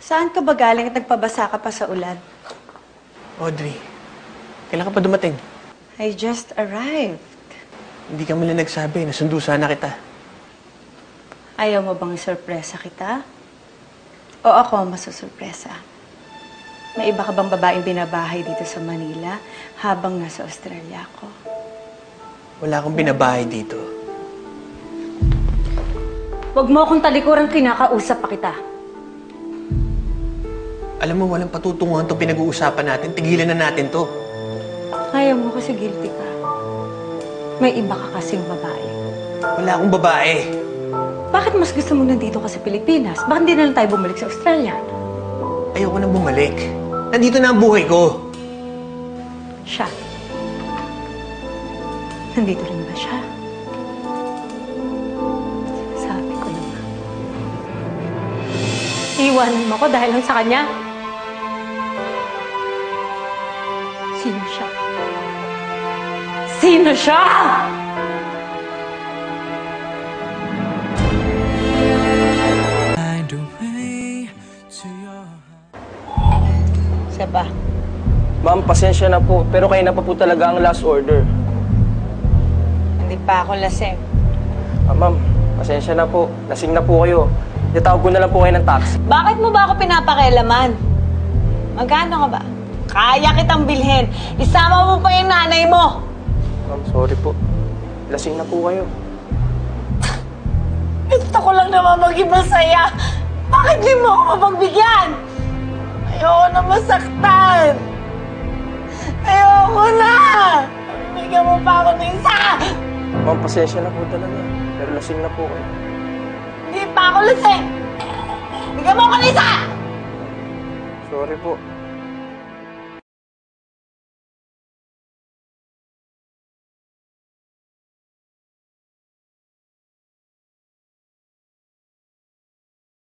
Saan ka ba galing at nagpabasa ka pa sa ulan? Audrey, kailan ka pa dumating? I just arrived. Hindi ka man lang nagsabi, nasundo sana kita. Ayaw mo bang sorpresa kita? O ako masusurpresa? May iba ka bang babaeng binabahay dito sa Manila habang nasa Australia ako? Wala akong binabahay dito. Huwag mo akong talikuran, kinakausap pa kita. Alam mo, walang patutunguhan itong pinag-uusapan natin. Tigilan na natin to. Ayaw mo kasi guilty ka. May iba ka kasing babae. Wala akong babae. Bakit mas gusto mo nandito ka sa Pilipinas? Bakit hindi na lang tayo bumalik sa Australia? Ayoko nang bumalik. Nandito na ang buhay ko. Siya. Nandito rin ba siya? Sabi ko naman. Iwanan mo ko dahil lang sa kanya? Sino siya? Sino siya? Siya ba? Ma'am, pasensya na po, pero kayo na pa po talaga ang last order. Hindi pa ako lasing. Ma'am, pasensya na po. Lasing na po kayo. Itawag ko na lang po kayo ng taxi. Bakit mo ba ako pinapakialaman? Magkano ka ba? Kaya kitang bilhin. Isama mo pa yung nanay mo. Ma'am, sorry po. Lasing na po kayo. Gusto ko lang naman maging masaya. Bakit di mo ako mapagbigyan? Ayoko na masaktan. Ayoko na. Bigyan mo pa ako ng isa. Ma'am, pasensya na po talaga. Pero lasing na po kayo. Hindi pa ako lasing. Bigyan mo ako ng isa. Sorry po.